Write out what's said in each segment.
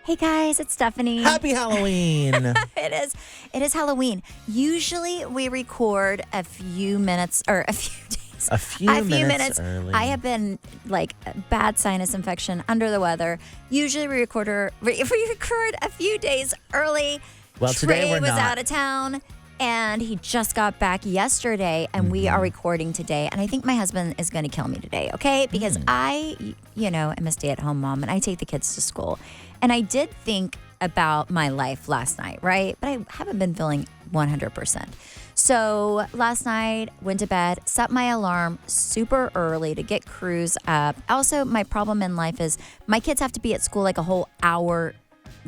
Hey guys, it's Stephanie. Happy Halloween. It is Halloween. Usually we record a few minutes or a few days. A few minutes early. I have been like bad sinus infection, under the weather. Usually we record a few days early. Well, today Trey we're was not. out of town and he just got back yesterday and we are recording today. And I think my husband is going to kill me today, okay? Because I, am a stay-at-home mom and I take the kids to school. And I did think about my life last night, right? But I haven't been feeling 100%. So last night, went to bed, set my alarm super early to get Cruz up. Also, my problem in life is my kids have to be at school like a whole hour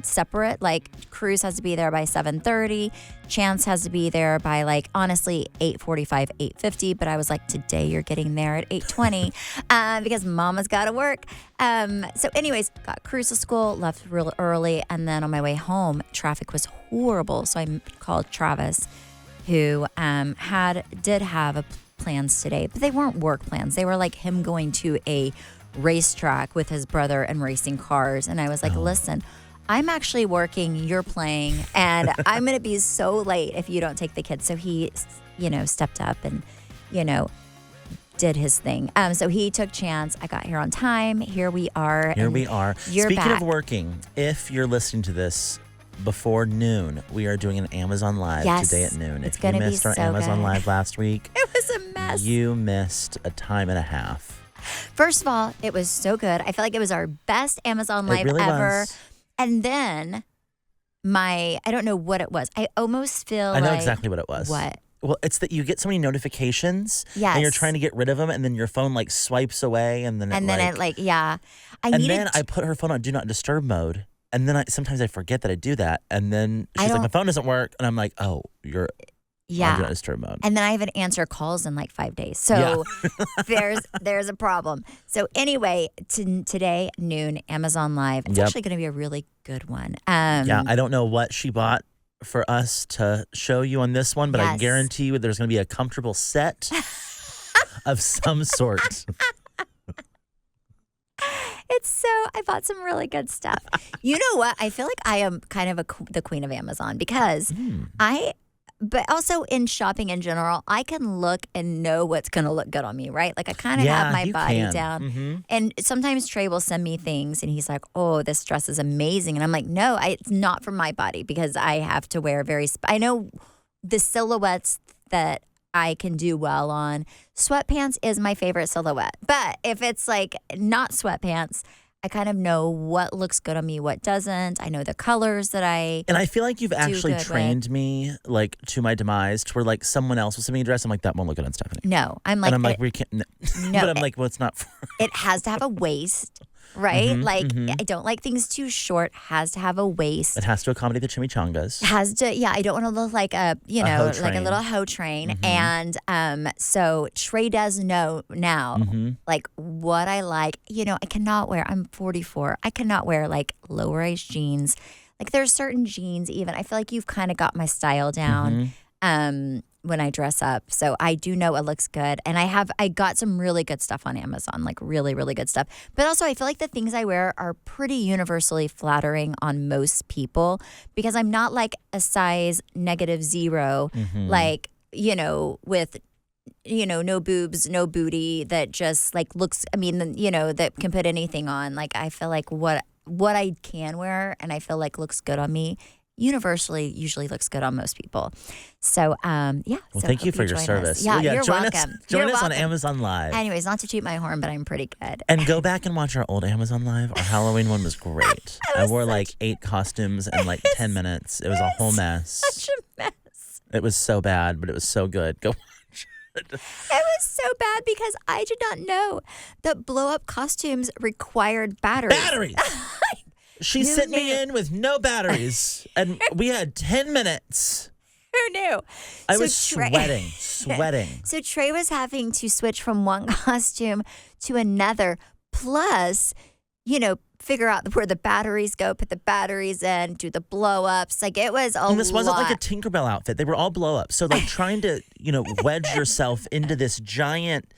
separate. Like Cruz has to be there by 7:30. Chance has to be there by honestly 8:45, 8:50. But I was like, today you're getting there at 8:20 because mama's got to work. So anyways, got Cruz to school, left real early. And then on my way home, traffic was horrible. So I called Travis, who did have plans today, but they weren't work plans. They were like him going to a racetrack with his brother and racing cars. And I was like, listen, I'm actually working, you're playing, and I'm going to be so late if you don't take the kids. So he, stepped up and, did his thing. So he took Chance. I got here on time. Here we are. Speaking back. of working, if you're listening to this before noon, we are doing an Amazon Live today at noon. It's if you gonna missed be our so Amazon good. Live last week, It was a mess. you missed a time and a half. First of all, it was so good. I feel like it was our best Amazon Live It really ever. was. And then I don't know what it was. I almost feel I know exactly what it was. What? Well, it's that you get so many notifications, Yes. and you're trying to get rid of them, and then your phone swipes away, and then I put her phone on Do Not Disturb mode, and then sometimes I forget that I do that, and then she's like, my phone doesn't work, and I'm like, oh, you're on Do Not Disturb mode. And then I haven't answered calls in 5 days. So there's a problem. So anyway, today, noon, Amazon Live. It's actually going to be a really good one. I don't know what she bought for us to show you on this one, but I guarantee you there's going to be a comfortable set of some sort. I bought some really good stuff. You know what? I feel like I am kind of the queen of Amazon because but also in shopping in general, I can look and know what's going to look good on me, right? I kind of have my body down. Mm-hmm. And sometimes Trey will send me things and he's like, oh, this dress is amazing. And I'm like, no, it's not for my body because I have to wear I know the silhouettes that I can do well on. Sweatpants is my favorite silhouette. But if it's not sweatpants, I kind of know what looks good on me, what doesn't. I know the colors that And I feel like you've actually good trained me, to my demise, to where, someone else will send me a dress. I'm like, that won't look good on Stephanie. No, I'm like, and I'm like, we can't. No. But I'm like, well, it's not for. It has to have a waist, right? Mm-hmm, I don't like things too short. Has to have a waist. It has to accommodate the chimichangas. Has to, I don't want to look like a little hoe train. Mm-hmm. And so Trey does know now, what I like. I cannot wear, I'm 44. I cannot wear low-rise jeans. There's certain jeans even. I feel like you've kind of got my style down. When I dress up. So I do know it looks good. And I got some really good stuff on Amazon, really, really good stuff. But also I feel like the things I wear are pretty universally flattering on most people because I'm not a size -0, with no boobs, no booty that just looks, that can put anything on. I feel like what I can wear and I feel looks good on me universally usually looks good on most people. So, Well, thank you for your service. Yeah, you're join welcome. Join us on Amazon Live. Anyways, not to toot my horn, but I'm pretty good. And go back and watch our old Amazon Live. Our Halloween one was great. I wore 8 costumes in 10 minutes. It was a whole mess. Such a mess. It was so bad, but it was so good. Go watch it. It was so bad because I did not know that blow-up costumes required batteries. Batteries! She sent me in with no batteries, and we had 10 minutes. Who knew? I was sweating. So Trey was having to switch from one costume to another, plus, figure out where the batteries go, put the batteries in, do the blow-ups. It was a lot. And this wasn't a Tinkerbell outfit. They were all blow-ups. So, trying to, wedge yourself into this giant,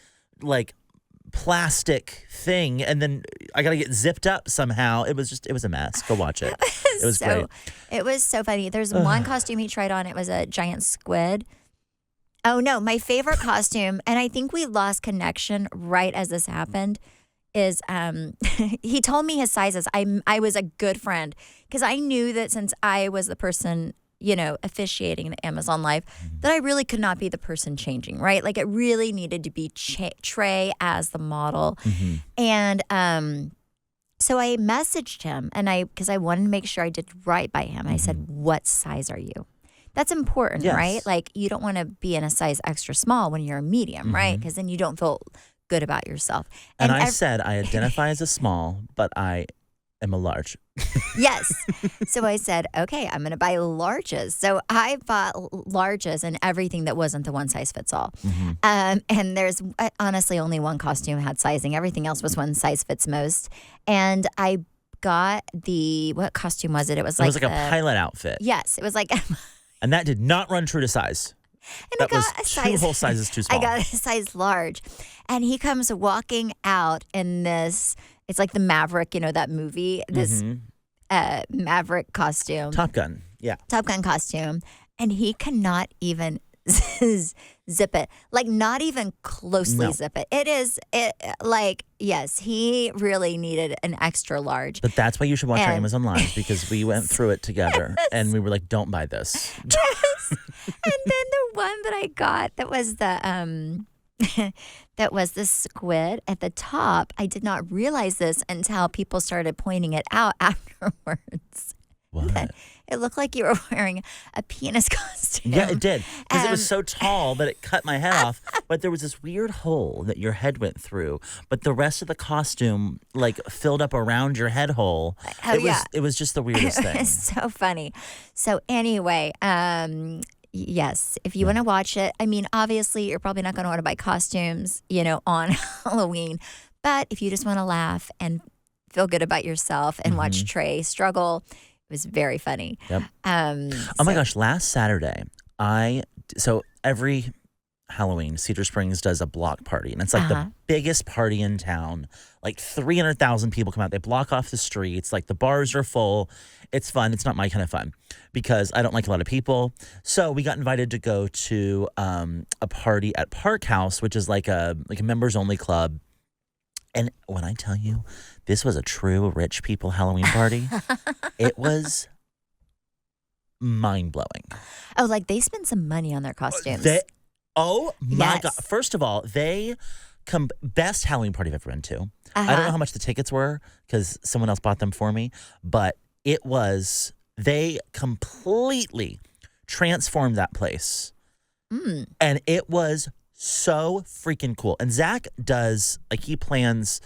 plastic thing, and then I got to get zipped up somehow. It was a mess. Go watch it. It was great. It was so funny. There's one costume he tried on. It was a giant squid. Oh, no. My favorite costume, and I think we lost connection right as this happened, is he told me his sizes. I was a good friend because I knew that since I was the person, officiating the Amazon Live, that I really could not be the person changing, right? Like it really needed to be Trey as the model. Mm-hmm. And so I messaged him because I wanted to make sure I did right by him. I said, what size are you? That's important, right? Like you don't want to be in a size extra small when you're a medium, right? Because then you don't feel good about yourself. And I said, I identify as a small, but I am a large. Yes. So I said, okay, I'm going to buy larges. So I bought larges and everything that wasn't the one size fits all. And there's honestly only one costume had sizing. Everything else was one size fits most. And I got what costume was it? It was like a pilot outfit. Yes. It was like. And that did not run true to size. And that was two whole sizes too small. I got a size large. And he comes walking out in this, it's like the Maverick, that movie, this Maverick costume. Top Gun, yeah. Top Gun costume. And he cannot even zip it. Like not even closely zip it. Yes, he really needed an extra large. But that's why you should watch our Amazon Live because we went through it together and we were like, don't buy this. Yes. And then the one that I got that was the squid at the top. I did not realize this until people started pointing it out afterwards. What? It looked like you were wearing a penis costume. Yeah, it did. Because it was so tall that it cut my head off. But there was this weird hole that your head went through. But the rest of the costume, filled up around your head hole. It was just the weirdest thing. It's so funny. So anyway, yes, if you want to watch it, I mean, obviously, you're probably not going to want to buy costumes, on Halloween. But if you just want to laugh and feel good about yourself and watch Trey struggle, it was very funny. Yep. Oh my gosh, last Saturday, so every Halloween, Cedar Springs does a block party. And it's like the biggest party in town. Like 300,000 people come out. They block off the streets. Like the bars are full. It's fun. It's not my kind of fun because I don't like a lot of people. So we got invited to go to a party at Park House, which is like a members only club. And when I tell you, this was a true rich people Halloween party, it was mind-blowing. Oh, like they spent some money on their costumes. Oh, my God. First of all, best Halloween party I've ever been to. I don't know how much the tickets were because someone else bought them for me, but they completely transformed that place. And it was so freaking cool. And Zach does, he plans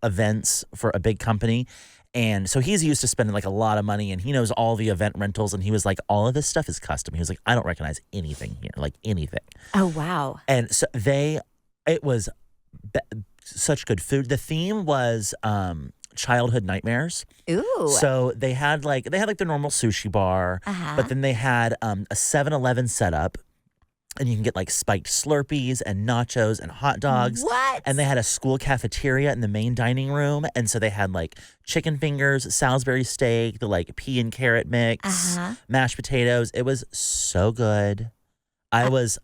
events for a big company. And so he's used to spending a lot of money and he knows all the event rentals. And he was like, all of this stuff is custom. He was like, I don't recognize anything here, anything. Oh, wow. And so it was such good food. The theme was childhood nightmares. Ooh. So they had the normal sushi bar, but then they had a 7-Eleven setup. And you can get spiked Slurpees and nachos and hot dogs. What? And they had a school cafeteria in the main dining room. And so they had chicken fingers, Salisbury steak, the pea and carrot mix, mashed potatoes. It was so good. I was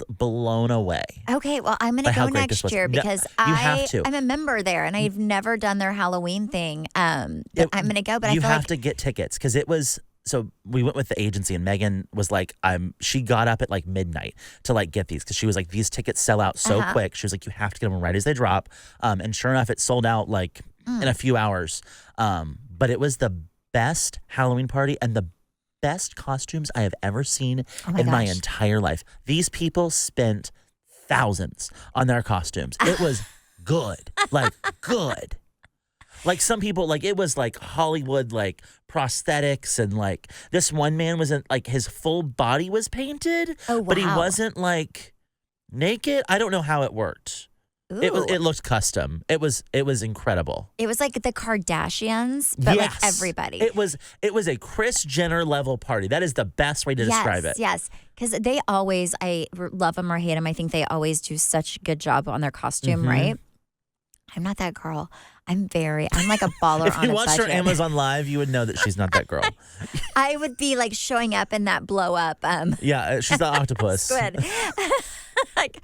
blown away. Okay, well, I'm going to go next year because you have to. I'm a member there and I've never done their Halloween thing. I'm going to go, but you have to get tickets because it was. So we went with the agency and Megan was like, she got up at midnight to get these because she was like, these tickets sell out so quick. She was like, you have to get them right as they drop. And sure enough, it sold out in a few hours. But it was the best Halloween party and the best costumes I have ever seen my entire life. These people spent thousands on their costumes. It was good, good. Some people, it was Hollywood, prosthetics and this one man wasn't his full body was painted. Oh, wow. But he wasn't naked. I don't know how it worked. Ooh. It looked custom. It was incredible. It was like the Kardashians, but like everybody. It was a Kris Jenner level party. That is the best way to describe it. Yes, because they always, I love them or hate them. I think they always do such a good job on their costume, right? I'm not that girl. I'm like a baller on a budget. If you watched her Amazon Live, you would know that she's not that girl. I would be like showing up in that blow up. Yeah, she's the octopus. Squid. Like,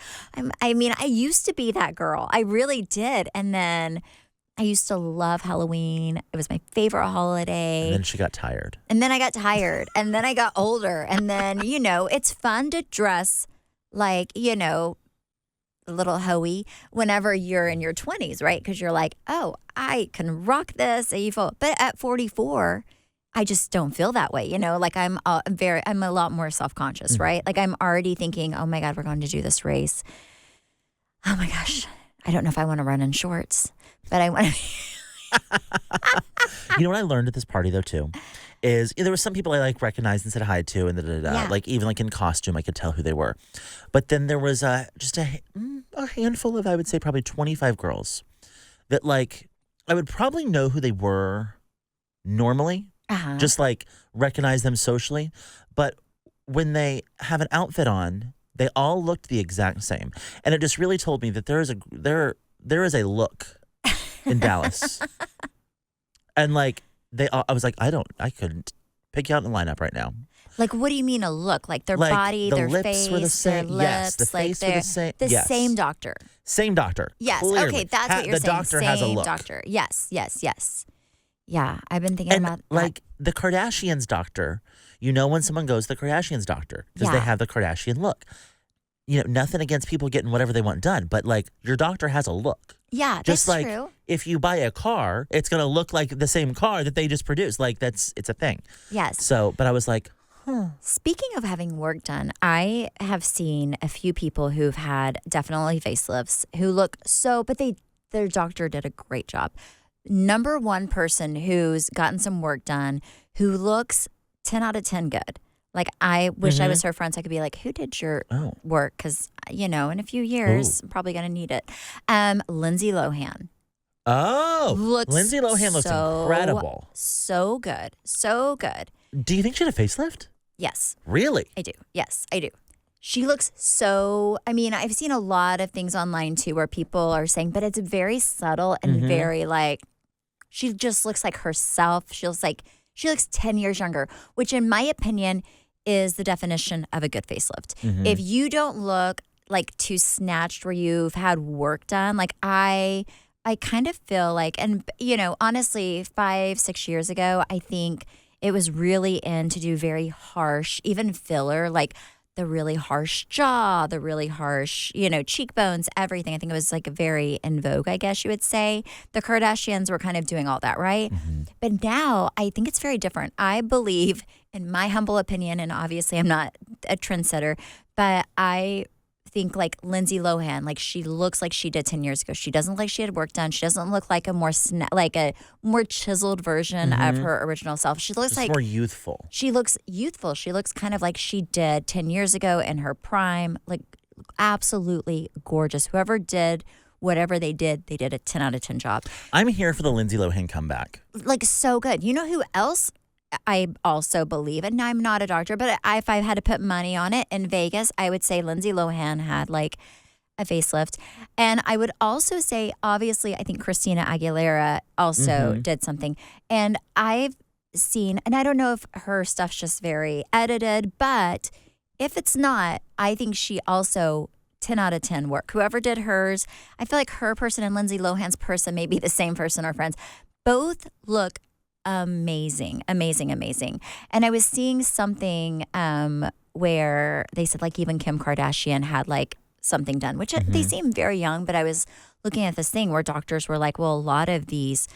I used to be that girl. I really did. And then I used to love Halloween. It was my favorite holiday. And then she got tired. And then I got tired. And then I got older. And then, it's fun to dress like, a little hoey whenever you're in your 20s, right? Because you're like, oh, I can rock this. But at 44, I just don't feel that way. Like I'm a lot more self-conscious, right? Like I'm already thinking, oh my God, we're going to do this race. Oh my gosh, I don't know if I want to run in shorts, but I want to. You know what I learned at this party though too? Is there were some people I like recognized and said hi to and like even like in costume I could tell who they were, but then there was just a handful of, I would say probably 25 girls that like I would probably know who they were normally, just like recognize them socially, but when they have an outfit on, they all looked the exact same, and it just really told me that there is a look in Dallas, and like. I was like, I couldn't pick you out in the lineup right now. Like, what do you mean a look? Like their body, their lips face, were the same. their lips, yes, the face were the same. The same doctor. Same doctor. Yes. Clearly. Okay, that's what you're the saying. Doctor same has a look. Doctor. Yes. Yeah, I've been thinking about that. Like the Kardashians doctor, when someone goes to the Kardashians doctor because they have the Kardashian look. Nothing against people getting whatever they want done, but like your doctor has a look. Yeah, just that's like true. If you buy a car, it's gonna look like the same car that they just produced. Like it's a thing. Yes. So, but I was like, Speaking of having work done, I have seen a few people who've had definitely facelifts who look but their doctor did a great job. Number one person who's gotten some work done who looks 10 out of 10 good. Like, I wish I was her friend so I could be like, who did your work? Because, in a few years, I'm probably going to need it. Lindsay Lohan. Oh, Lindsay Lohan looks incredible. So good. So good. Do you think she had a facelift? Yes. Really? I do. Yes, I do. She looks I've seen a lot of things online too where people are saying, but it's very subtle and very like, she just looks like herself. She looks 10 years younger, which in my opinion is the definition of a good facelift. If you don't look like too snatched where you've had work done, like I kind of feel like, and honestly, 5-6 years ago, I think it was really in to do very harsh, even filler, like the really harsh jaw, the really harsh, cheekbones, everything. I think it was like very in vogue, I guess you would say. The Kardashians were kind of doing all that, right? But now I think it's very different. I believe, in my humble opinion, and obviously I'm not a trendsetter, but I think like Lindsay Lohan, like she looks like she did 10 years ago. She doesn't look like she had work done. She doesn't look like a more chiseled version of her original self. She looks like more youthful. She looks youthful. She looks kind of like she did 10 years ago in her prime. Like absolutely gorgeous. Whoever did whatever they did a 10 out of 10 job. I'm here for the Lindsay Lohan comeback. Like so good. You know who else I also believe, and I'm not a doctor, but if I had to put money on it in Vegas, I would say Lindsay Lohan had like a facelift. And I would also say, obviously, I think Christina Aguilera also did something. And I've seen, and I don't know if her stuff's just very edited, but if it's not, I think she also 10 out of 10 work. Whoever did hers, I feel like her person and Lindsay Lohan's person may be the same person or friends. Both look amazing. And I was seeing something where they said like even Kim Kardashian had like something done, which they seem very young, but I was looking at this thing where doctors were like, well, a lot of these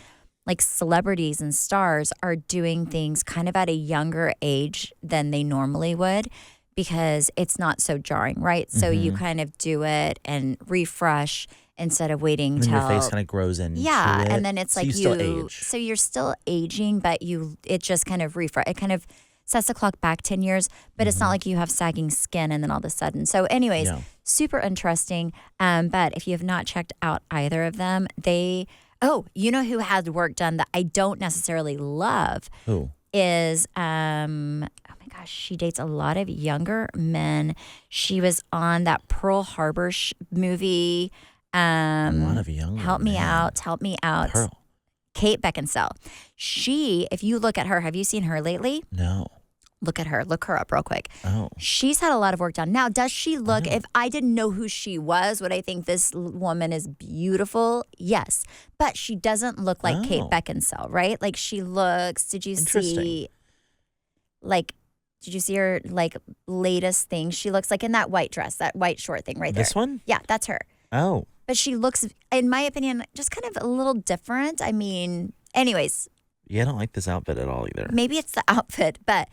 like celebrities and stars are doing things kind of at a younger age than they normally would because it's not so jarring, right? So you kind of do it and refresh instead of waiting and till your face kind of grows in. Yeah, and then it's so like you still age. So you're still aging, but it just kind of refresh. It kind of sets the clock back 10 years, but it's not like you have sagging skin and then all of a sudden. So anyways, super interesting. But if you have not checked out either of them, you know who had work done that I don't necessarily love? Who? Is, oh my gosh, she dates a lot of younger men. She was on that Pearl Harbor movie. A lot of younger Help me men. out. Pearl. Kate Beckinsale. She, if you look at her, have you seen her lately? No. Look at her. Look her up real quick. Oh. She's had a lot of work done. Now, does she look, if I didn't know who she was, would I think this woman is beautiful? Yes. But she doesn't look like Kate Beckinsale, right? Like she looks, did you see her like latest thing? She looks like in that white dress, that white short thing right there. This one? Yeah, that's her. Oh. But she looks, in my opinion, just kind of a little different. I mean, anyways. Yeah, I don't like this outfit at all either. Maybe it's the outfit, but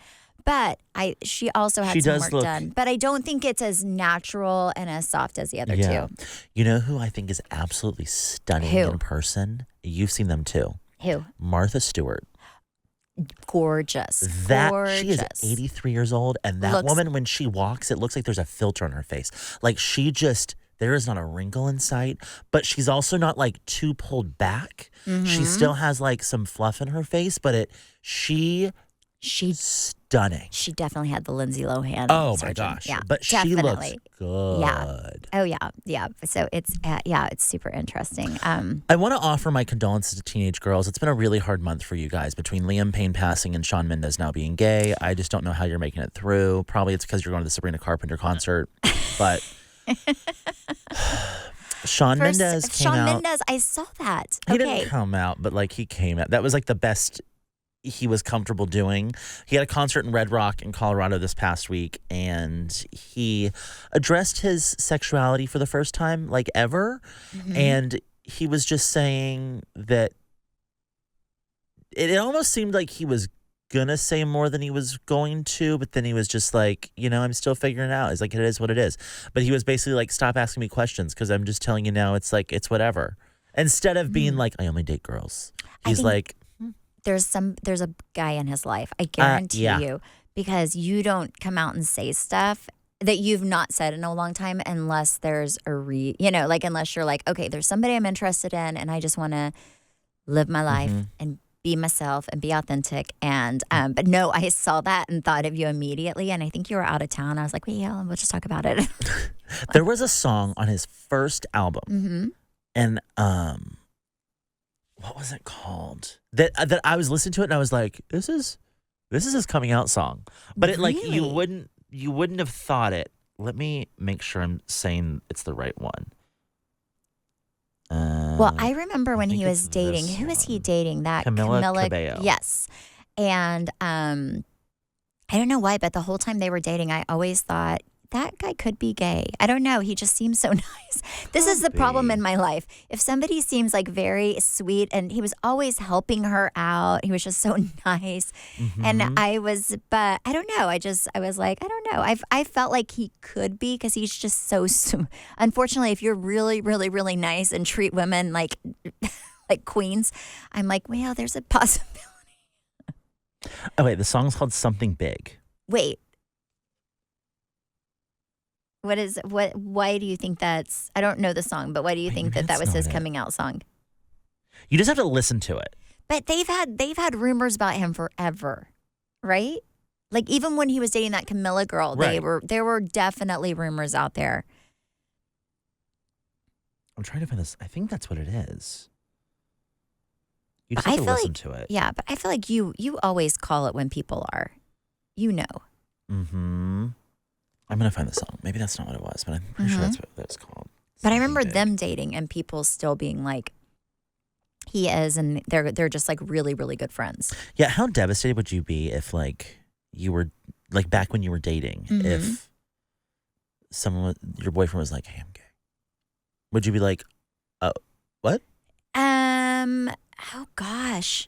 she also had some work done. But I don't think it's as natural and as soft as the other two. You know who I think is absolutely stunning in person? You've seen them too. Who? Martha Stewart. Gorgeous. She is 83 years old, and that woman, when she walks, it looks like there's a filter on her face. Like there is not a wrinkle in sight, but she's also not like too pulled back. She still has like some fluff in her face, but she's stunning. She definitely had the Lindsay Lohan. Oh surgeon. my gosh! Yeah, but definitely. She looks good. Yeah. Oh yeah. So it's super interesting. I want to offer my condolences to teenage girls. It's been a really hard month for you guys between Liam Payne passing and Shawn Mendes now being gay. I just don't know how you're making it through. Probably it's because you're going to the Sabrina Carpenter concert, but. Shawn Mendes came out. Shawn Mendes, I saw that. He didn't come out, but like he came out. That was like the best he was comfortable doing. He had a concert in Red Rock in Colorado this past week, and he addressed his sexuality for the first time like ever. And he was just saying that it almost seemed like he was gonna say more than he was going to, but then he was just like, I'm still figuring it out. He's like, it is what it is. But he was basically like, stop asking me questions because I'm just telling you now. It's like, it's whatever. Instead of being like, I only date girls. He's like, there's a guy in his life. I guarantee you, because you don't come out and say stuff that you've not said in a long time unless there's unless you're like, okay, there's somebody I'm interested in and I just want to live my life and be myself and be authentic. And but no, I saw that and thought of you immediately. And I think you were out of town. I was like, well, yeah, we'll just talk about it. There was a song on his first album, and what was it called? That I was listening to it and I was like, this is his coming out song. But it like you wouldn't have thought it. Let me make sure I'm saying it's the right one. Well, I remember when he was dating. Who was he dating? That Camila Cabello. Yes. And I don't know why, but the whole time they were dating, I always thought that guy could be gay. I don't know. He just seems so nice. This is the problem in my life. If somebody seems like very sweet, and he was always helping her out. He was just so nice. And but I don't know. I was like, I don't know. I felt like he could be because he's just so, unfortunately, if you're really, really, really nice and treat women like queens, I'm like, well, there's a possibility. Oh, wait. The song's called Something Big. Wait. Why do you think that's, I don't know the song, but why do you think that was his coming out song? You just have to listen to it. But they've had rumors about him forever, right? Like even when he was dating that Camilla girl, there were definitely rumors out there. I'm trying to find this. I think that's what it is. You just have to listen to it. Yeah, but I feel like you always call it when people are, I'm going to find the song. Maybe that's not what it was, but I'm pretty sure that's what it's called. But I remember them dating and people still being like, he is, and they're just like really, really good friends. Yeah, how devastated would you be if like you were like back when you were dating, if your boyfriend was like, hey, I'm gay? Would you be like, oh, what? Oh gosh.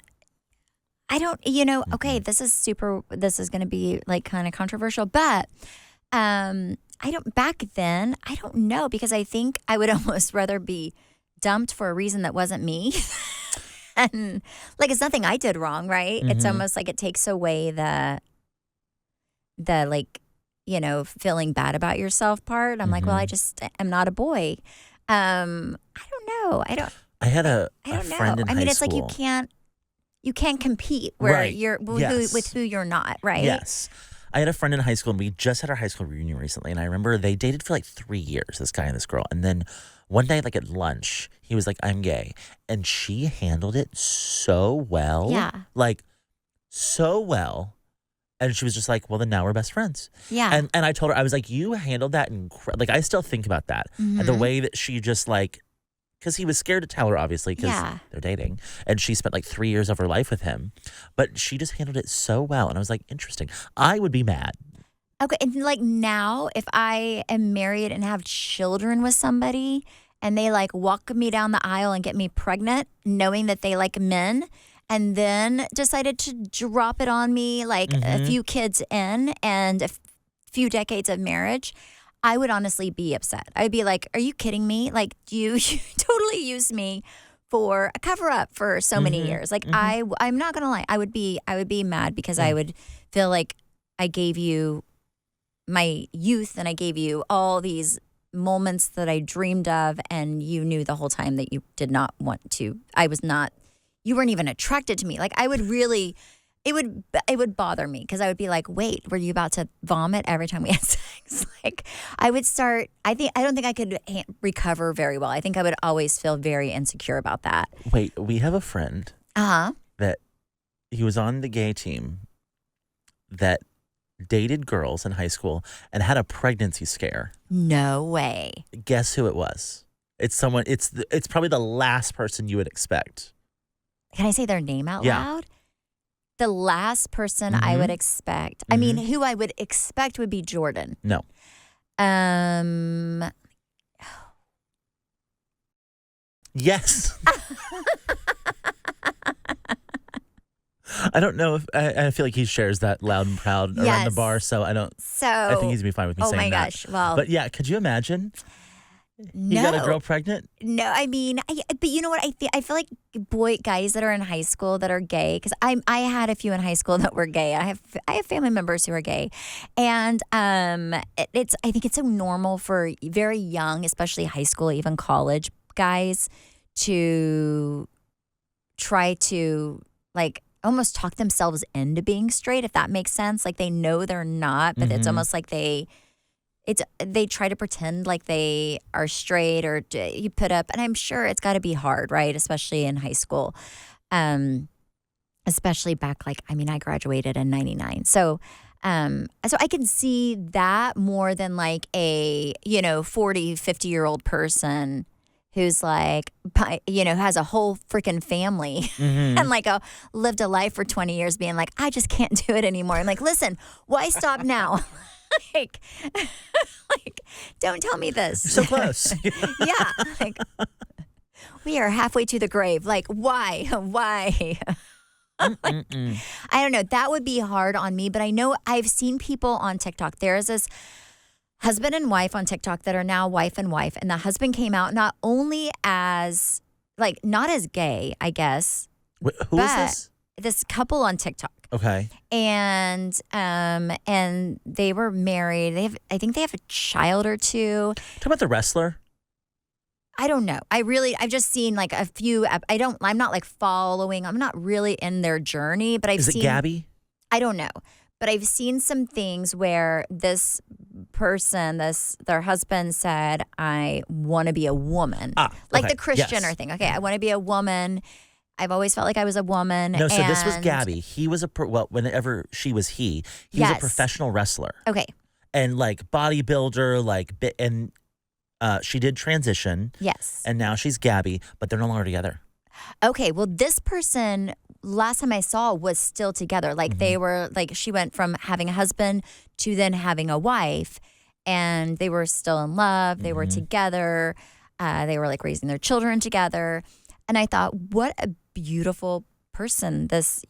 I don't, okay, this is going to be like kind of controversial, but back then, I don't know, because I think I would almost rather be dumped for a reason that wasn't me. And like, it's nothing I did wrong, right? It's almost like it takes away the like, feeling bad about yourself part. I'm like, well, I just am not a boy. I don't know. I had a I don't friend know. in I high mean, it's school. like you can't compete where Right. you're Yes. with who you're not, right? Yes. I had a friend in high school, and we just had our high school reunion recently. And I remember they dated for like 3 years, this guy and this girl. And then one night, like at lunch, he was like, I'm gay. And she handled it so well. Yeah. Like, so well. And she was just like, well, then now we're best friends. Yeah. And I told her, I was like, you handled that like, I still think about that. And the way that she just like, because he was scared to tell her, obviously, because they're dating. And she spent like 3 years of her life with him. But she just handled it so well. And I was like, interesting. I would be mad. Okay. And like now, if I am married and have children with somebody and they like walk me down the aisle and get me pregnant, knowing that they like men, and then decided to drop it on me like a few kids in and a few decades of marriage, I would honestly be upset. I would be like, are you kidding me? Like, you totally used me for a cover up for so many years. Like, I'm not going to lie. I would be mad because I would feel like I gave you my youth and I gave you all these moments that I dreamed of, and you knew the whole time that you did not want to. You weren't even attracted to me. Like, I would really, it would bother me because I would be like, wait, were you about to vomit every time we had sex? Like, I would start, I don't think I could recover very well. I think I would always feel very insecure about that. Wait, we have a friend that he was on the gay team that dated girls in high school and had a pregnancy scare. No way. Guess who it was? It's someone, it's probably the last person you would expect. Can I say their name out loud? The last person I would expect. I mean, who I would expect would be Jordan. No. Yes. I don't know if I feel like he shares that loud and proud around the bar, so I think he's gonna be fine with me saying that. Oh my gosh! Well, but yeah, could you imagine? No. You got a girl pregnant? No, I mean, but you know what? I feel like guys that are in high school that are gay, because I had a few in high school that were gay. I have family members who are gay, and I think it's so normal for very young, especially high school, even college guys, to try to like almost talk themselves into being straight, if that makes sense. Like, they know they're not, but it's almost like they try to pretend like they are straight, or you put up, and I'm sure it's got to be hard, right? Especially in high school, especially back, like, I mean, I graduated in 99. So I can see that more than like a, 40, 50-year-old person who's like, has a whole freaking family and like lived a life for 20 years being like, I just can't do it anymore. I'm like, listen, why stop now? like, don't tell me this. You're so close. Yeah. Like, we are halfway to the grave. Like, why? Like, I don't know. That would be hard on me, but I know I've seen people on TikTok. There's this husband and wife on TikTok that are now wife and wife. And the husband came out not only as, like, not as gay, I guess. Who is this? This couple on TikTok. Okay. And they were married. I think they have a child or two. Talk about the wrestler. I don't know. I've just seen like a few. I'm not like following. I'm not really in their journey, but I've seen. Is it Gabby? I don't know. But I've seen some things where this person, their husband said, I want to be a woman. Like the Christianer thing. Okay, I want to be a woman. I've always felt like I was a woman. No, so this was Gabby. He was whenever she was he was a professional wrestler. Okay. And like bodybuilder, and she did transition. Yes. And now she's Gabby, but they're no longer together. Okay, well, this person, last time I saw, was still together. Like, they were, like, she went from having a husband to then having a wife, and they were still in love. They were together. They were, like, raising their children together. And I thought, what a beautiful person this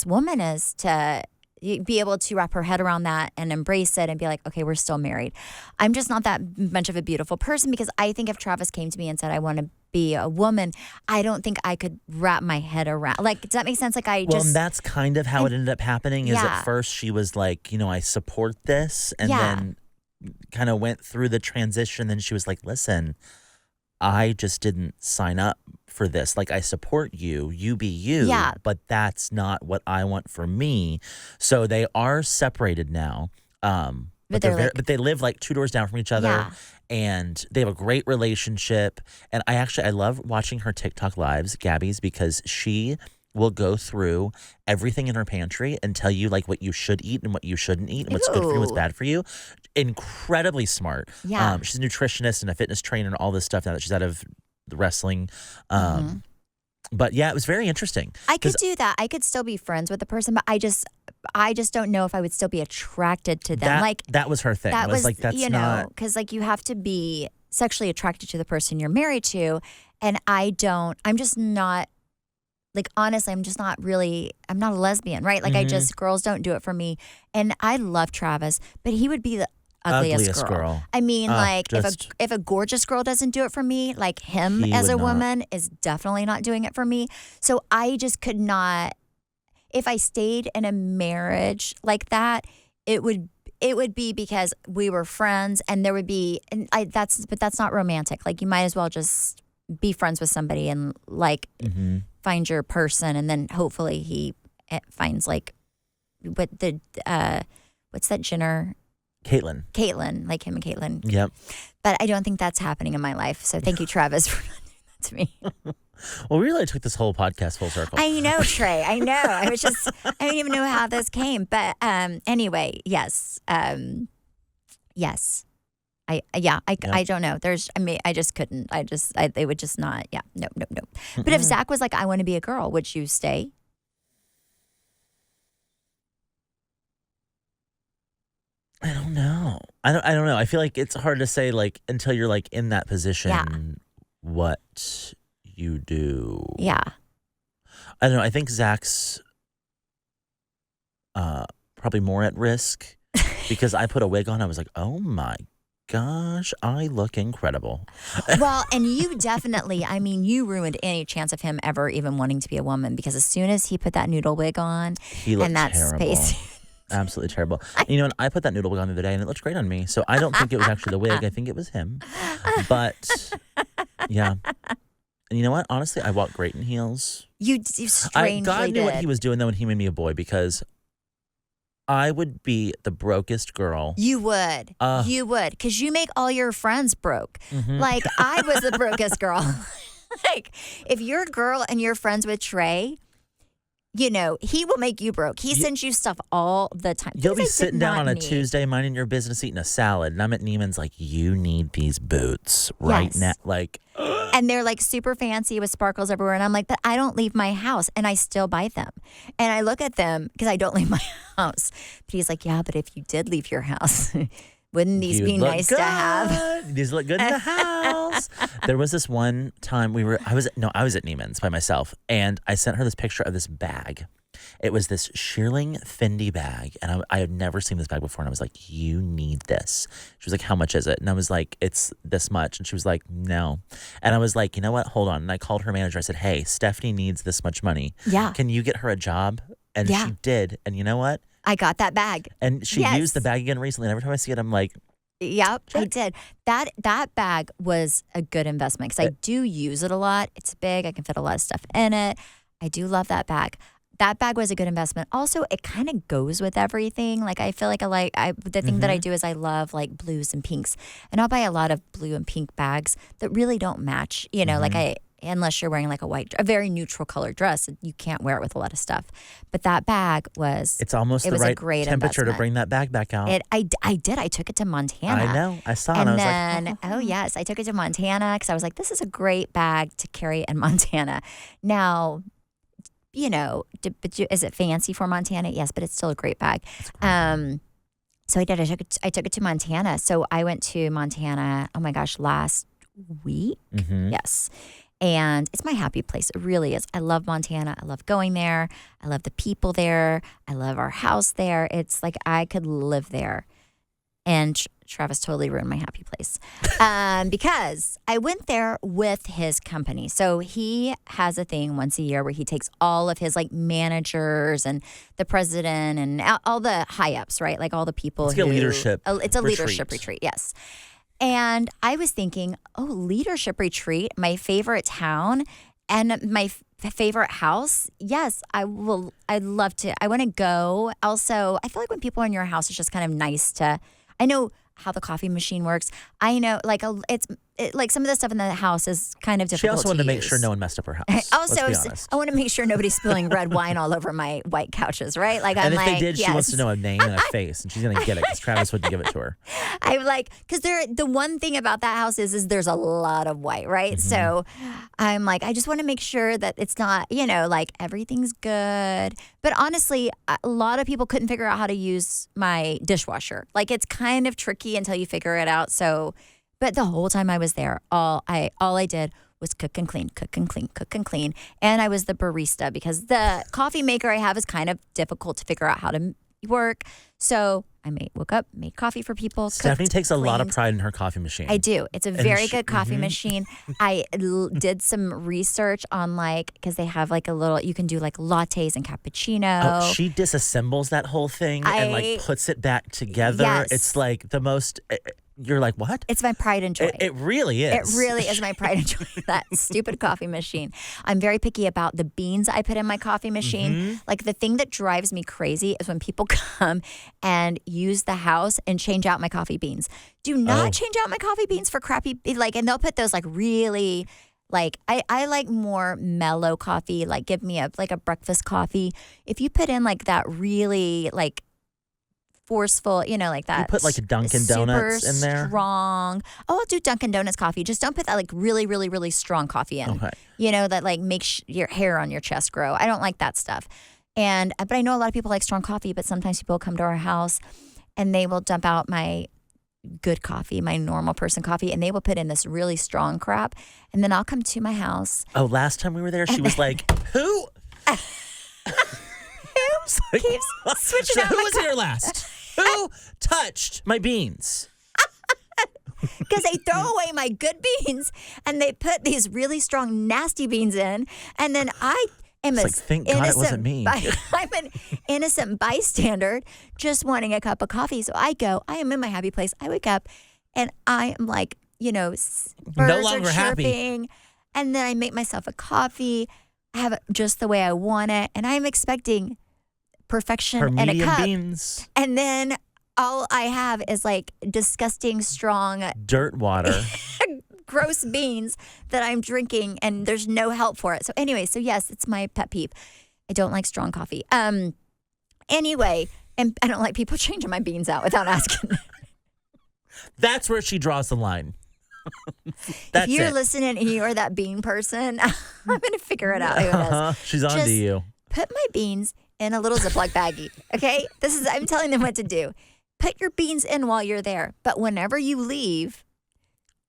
woman is, to be able to wrap her head around that and embrace it and be like, okay, we're still married. I'm just not that much of a beautiful person, because I think if Travis came to me and said, I want to be a woman, I don't think I could wrap my head around. Like, does that make sense? Like, Well, and that's kind of how it ended up happening. Is Yeah. at first she was like, I support this, and then kind of went through the transition. Then she was like, listen, I just didn't sign up for this. Like, I support you, you be you, but that's not what I want for me. So they are separated now. But they live like 2 doors down from each other, and they have a great relationship. And I love watching her TikTok lives, Gabby's, because she will go through everything in her pantry and tell you like what you should eat and what you shouldn't eat and what's good for you, what's bad for you. Incredibly smart. Yeah. She's a nutritionist and a fitness trainer and all this stuff now that she's out of the wrestling. But yeah, it was very interesting. I could do that. I could still be friends with the person, but I just don't know if I would still be attracted to them. That was her thing. That was like, that's not, because like you have to be sexually attracted to the person you're married to, and I'm just not. Like, honestly, I'm not a lesbian, right? Like, girls don't do it for me. And I love Travis, but he would be the ugliest girl. I mean, if a gorgeous girl doesn't do it for me, like him as a woman is definitely not doing it for me. So I just could not, if I stayed in a marriage like that, it would be because we were friends, and there would be, but that's not romantic. Like, you might as well just be friends with somebody and like find your person, and then hopefully he finds like what's that Jenner? Caitlyn, like him and Caitlyn. Yep. But I don't think that's happening in my life. So thank you, Travis, for not doing that to me. Well, we really took this whole podcast full circle. I know, Trey. I know. I didn't even know how this came. But anyway, yes. Yes. I don't know. I just couldn't. They would just not. Yeah. No. But if Zach was like, I want to be a girl, would you stay? I don't know. I don't know. I feel like it's hard to say, like, until you're like in that position, what you do. Yeah. I don't know. I think Zach's probably more at risk because I put a wig on. I was like, oh my gosh, I look incredible. Well, and you definitely, you ruined any chance of him ever even wanting to be a woman, because as soon as he put that noodle wig on, he looked terrible. Absolutely terrible. And I put that noodle wig on the other day, and it looked great on me. So I don't think it was actually the wig. I think it was him. But yeah. And you know what? Honestly, I walk great in heels. You strangely God knew what he was doing, though, when he made me a boy, because I would be the brokest girl. You would. You would. Because you make all your friends broke. Like, I was the brokest girl. Like, if you're a girl and you're friends with Trey, he will make you broke. He sends you stuff all the time. You'll be sitting down on a Tuesday, minding your business, eating a salad. And I'm at Neiman's like, you need these boots right now. Like, and they're like super fancy with sparkles everywhere. And I'm like, but I don't leave my house, and I still buy them. And I look at them because I don't leave my house. But he's like, yeah, but if you did leave your house, wouldn't these be nice to have? These look good in the house. There was this one time I was at Neiman's by myself, and I sent her this picture of this bag. It was this shearling Fendi bag, and I had never seen this bag before, and I was like, you need this. She was like, how much is it? And I was like, it's this much. And she was like, no. And I was like, you know what? Hold on. And I called her manager. I said, hey, Stephanie needs this much money. Yeah. Can you get her a job? And she did. And you know what? I got that bag. And she used the bag again recently. And every time I see it, I'm like, yep, check. I did. That bag was a good investment because I do use it a lot. It's big. I can fit a lot of stuff in it. I do love that bag. That bag was a good investment. Also, it kind of goes with everything. Like, I feel like the thing that I do is I love like blues and pinks. And I'll buy a lot of blue and pink bags that really don't match, unless you're wearing like a very neutral colored dress, you can't wear it with a lot of stuff. But that bag it's almost the right temperature investment. to bring that bag back out. I did. I took it to Montana. I know. I saw it. And I was then, like, oh yes, I took it to Montana because I was like, this is a great bag to carry in Montana. Now, is it fancy for Montana? Yes, but it's still a great bag. So I did. I took it to Montana. So I went to Montana, oh my gosh, last week. Yes. And it's my happy place. It really is. I love Montana. I love going there. I love the people there. I love our house there. It's like I could live there. And Travis totally ruined my happy place because I went there with his company. So he has a thing once a year where he takes all of his like managers and the president and all the high ups, right? Like all the people. It's a leadership. It's a leadership retreat, yes. And I was thinking, leadership retreat, my favorite town and my favorite house. Yes, I will. I'd love to. I want to go. Also, I feel like when people are in your house, it's just kind of nice to. I know how the coffee machine works. I know, like, like some of the stuff in the house is kind of difficult. She also wanted to make sure no one messed up her house. Also, I want to make sure nobody's spilling red wine all over my white couches, right? Like, and if they did, she wants to know a name and a face, and she's gonna get it because Travis wouldn't give it to her. I'm like, because the one thing about that house is there's a lot of white, right? Mm-hmm. So I'm like, I just want to make sure that it's not, like everything's good. But honestly, a lot of people couldn't figure out how to use my dishwasher. Like, it's kind of tricky until you figure it out. So, but the whole time I was there, all I did was cook and clean. And I was the barista because the coffee maker I have is kind of difficult to figure out how to work. So I woke up, made coffee for people. Stephanie takes a lot of pride in her coffee machine. I do. It's a very good coffee machine. I did some research on because they have like a little, you can do like lattes and cappuccino. Oh, she disassembles that whole thing and like puts it back together. Yes. It's like the most... You're like, what? It's my pride and joy. It really is. It really is my pride and joy, that stupid coffee machine. I'm very picky about the beans I put in my coffee machine. Mm-hmm. Like, the thing that drives me crazy is when people come and use the house and change out my coffee beans. Do not change out my coffee beans for crappy, and they'll put those really... I like more mellow coffee. Like, give me a breakfast coffee. If you put in that really forceful, like that. You put a Dunkin' Donuts in there? Strong. Oh, I'll do Dunkin' Donuts coffee. Just don't put that really, really, really strong coffee in. Okay. That makes your hair on your chest grow. I don't like that stuff. But I know a lot of people like strong coffee, but sometimes people come to our house and they will dump out my good coffee, my normal person coffee, and they will put in this really strong crap. And then I'll come to my house. Oh, last time we were there, she was like, who? Keeps switching out who was here last? Who touched my beans? Because they throw away my good beans and they put these really strong, nasty beans in. And then I am thank God it wasn't me. I'm an innocent bystander just wanting a cup of coffee. So I am in my happy place. I wake up and I am birds no longer are chirping. Happy. And then I make myself a coffee. I have it just the way I want it. And I'm expecting perfection in a cup. Beans. And then all I have is disgusting, strong dirt water. Gross beans that I'm drinking, and there's no help for it. So anyway, yes, it's my pet peeve. I don't like strong coffee. Anyway, and I don't like people changing my beans out without asking. That's where she draws the line. If you're listening and you are that bean person, I'm going to figure it out who it is. She's on to you. Put my beans in a little Ziploc baggie, okay? I'm telling them what to do. Put your beans in while you're there, but whenever you leave,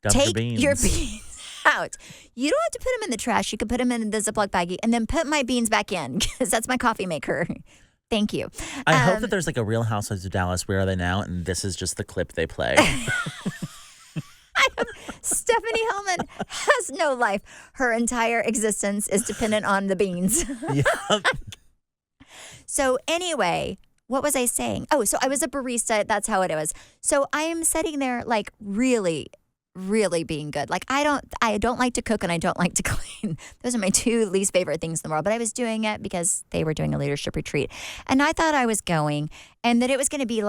take your beans out. You don't have to put them in the trash. You can put them in the Ziploc baggie and then put my beans back in because that's my coffee maker. Thank you. I hope that there's a Real Housewives of Dallas, Where Are They Now? And this is just the clip they play. Stephanie Hellman has no life. Her entire existence is dependent on the beans. Yep. So anyway, what was I saying? Oh, so I was a barista. That's how it was. So I am sitting there really, really being good. I don't like to cook and I don't like to clean. Those are my two least favorite things in the world. But I was doing it because they were doing a leadership retreat. And I thought I was going and that it was going to be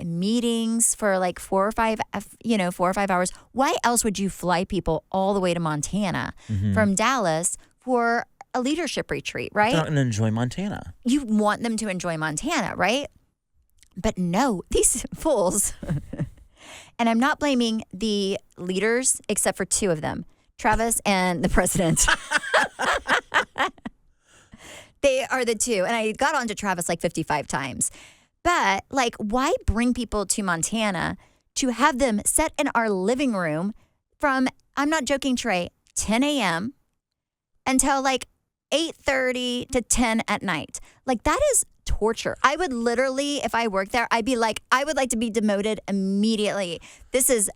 meetings for 4 or 5 hours. Why else would you fly people all the way to Montana from Dallas for a leadership retreat, right? They're not going to enjoy Montana. You want them to enjoy Montana, right? But no, these fools. And I'm not blaming the leaders except for 2 of them, Travis and the president. They are the 2. And I got onto Travis 55 times. But why bring people to Montana to have them sit in our living room from, I'm not joking, Trey, 10 a.m. until 8:30 to 10 at night? That is torture. I would literally, if I worked there, I'd be like, I would like to be demoted immediately. This is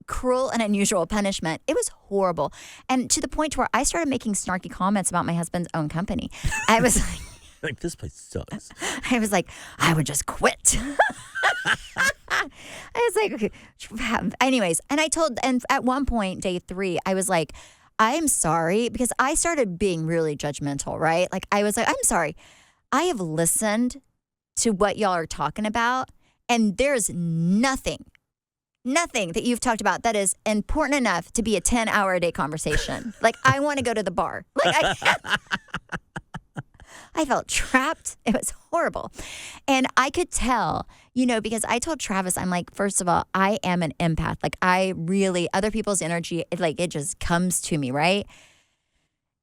cruel and unusual punishment. It was horrible. And to the point where I started making snarky comments about my husband's own company. I was like, this place sucks. I was like, I would just quit. I was like, okay. Anyways, and at one point, day 3, I was like, I'm sorry, because I started being really judgmental, right? Like, I was like, I'm sorry. I have listened to what y'all are talking about, and there's nothing that you've talked about that is important enough to be a 10-hour-a-day conversation. Like, I want to go to the bar. Like, I felt trapped. It was horrible. And I could tell, because I told Travis, I'm like, first of all, I am an empath. Like, other people's energy, it just comes to me, right?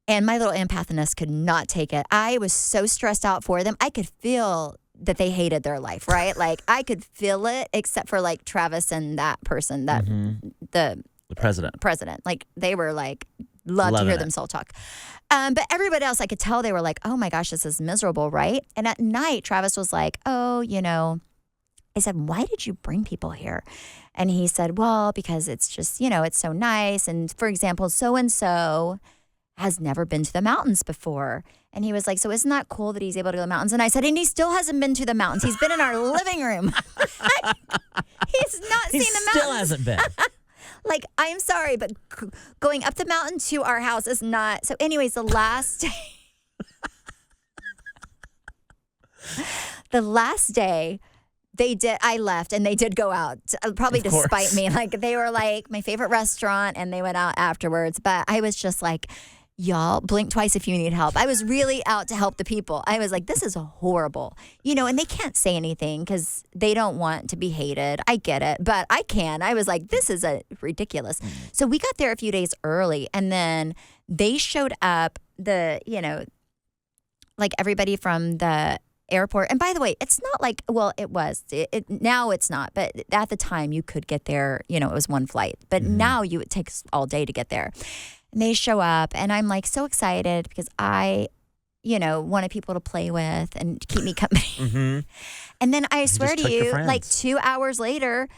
And my little empathiness could not take it. I was so stressed out for them. I could feel that they hated their life, right? Like, I could feel it, except for like Travis and that person, the president. Like, they were like, love to hear themselves talk. But everybody else, I could tell they were like, oh my gosh, this is miserable, right? And at night, Travis was like, oh, I said, why did you bring people here? And he said, well, because it's just, it's so nice. And for example, so-and-so has never been to the mountains before. And he was like, so isn't that cool that he's able to go to the mountains? And I said, and he still hasn't been to the mountains. He's been in our living room. He's not seen the mountains. He still hasn't been. Like, I'm sorry, but going up the mountain to our house is not. So anyways, the last day, I left and they did go out, probably to spite me. Like, they were like my favorite restaurant and they went out afterwards. But I was just like, y'all, blink twice if you need help. I was really out to help the people. I was like, this is horrible. And they can't say anything because they don't want to be hated. I get it, but I can. I was like, this is ridiculous. So we got there a few days early and then they showed up, like everybody from the airport. And by the way, it's not like, well, it was. Now it's not. But at the time, you could get there, it was one flight. But now it takes all day to get there. And they show up, and I'm like so excited because I, wanted people to play with and keep me company. Mm-hmm. And then I swear to you, like 2 hours later,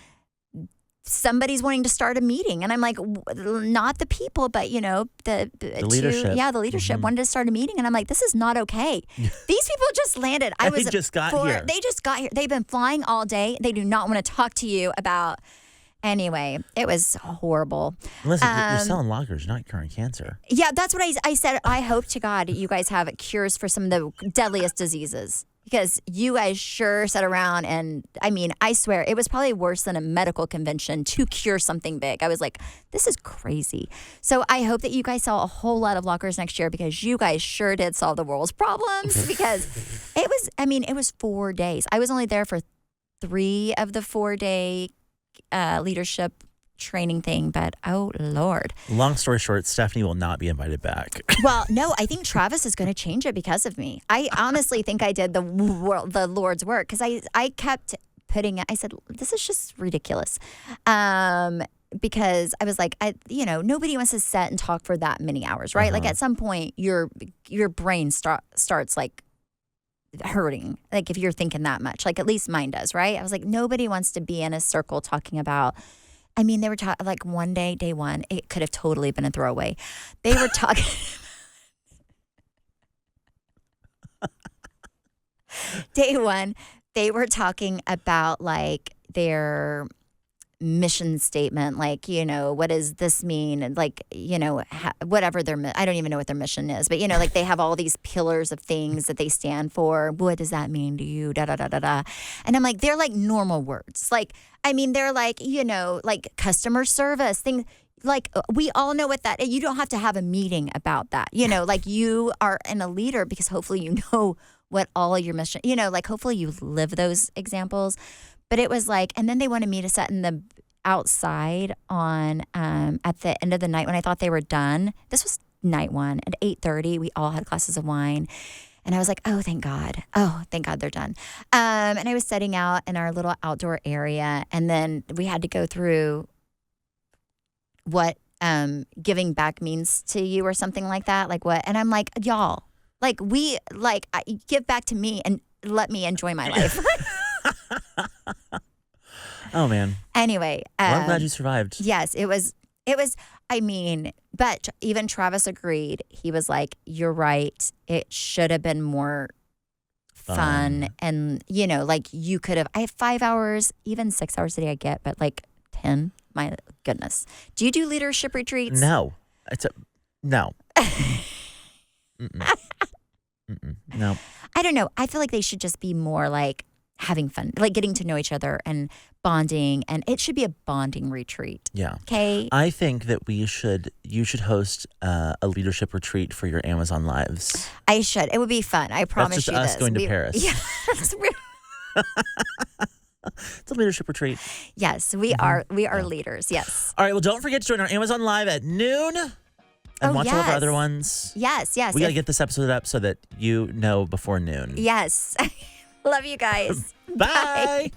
somebody's wanting to start a meeting. And I'm like, not the people, but, the leadership. The leadership wanted to start a meeting. And I'm like, this is not okay. These people just landed. They just got here. They just got here. They've been flying all day. They do not want to talk to you about. Anyway, it was horrible. Listen, you're selling lockers, not curing cancer. Yeah, that's what I said. I hope to God you guys have cures for some of the deadliest diseases. Because you guys sure sat around and, I swear, it was probably worse than a medical convention to cure something big. I was like, this is crazy. So I hope that you guys sell a whole lot of lockers next year because you guys sure did solve the world's problems. Because it was 4 days. I was only there for 3 of the 4-day leadership training thing, but oh Lord. Long story short, Stephanie will not be invited back. Well, no, I think Travis is going to change it because of me. I honestly think I did the Lord's work because I kept putting it. I said, this is just ridiculous. Because I was like, nobody wants to sit and talk for that many hours, right? Like at some point, your brain starts like hurting, like if you're thinking that much, like at least mine does, right? I was like, nobody wants to be in a circle talking about, they were talking like one day, day 1, it could have totally been a throwaway. They were talking day 1, they were talking about like their mission statement, like, what does this mean? And like, whatever I don't even know what their mission is, but like they have all these pillars of things that they stand for. What does that mean to you? Da, da, da, da, da. And I'm like, they're like normal words. Like, they're like, like customer service things. Like we all know what that, you don't have to have a meeting about that, like you are in a leader because hopefully you know what all your mission, like hopefully you live those examples. But it was like, and then they wanted me to sit in the outside on at the end of the night when I thought they were done. This was night 1 at 8:30. We all had glasses of wine, and I was like, oh, thank God. Oh, thank God they're done. And I was sitting out in our little outdoor area, and then we had to go through what giving back means to you or something like that. Like what? And I'm like, y'all, Like give back to me and let me enjoy my life. Oh man. Anyway, Well, I'm glad you survived. Yes, it was. I mean, but even Travis agreed. He was like, "You're right. It should have been more fun, and like you could have. I have 5 hours, even 6 hours a day. I get, but like 10. My goodness. Do you do leadership retreats? No, no. Mm-mm. Mm-mm. No. I don't know. I feel like they should just be more like having fun, like getting to know each other and bonding, and it should be a bonding retreat. Yeah. Okay. I think that you should host a leadership retreat for your Amazon lives. I should. It would be fun. I promise That's just you us this. going to Paris. Yeah. It's a leadership retreat. Yes, we are. We are leaders. Yes. All right. Well, don't forget to join our Amazon Live at noon and watch all of our other ones. Yes. We got to get this episode up so that you know before noon. Yes. Love you guys. Bye.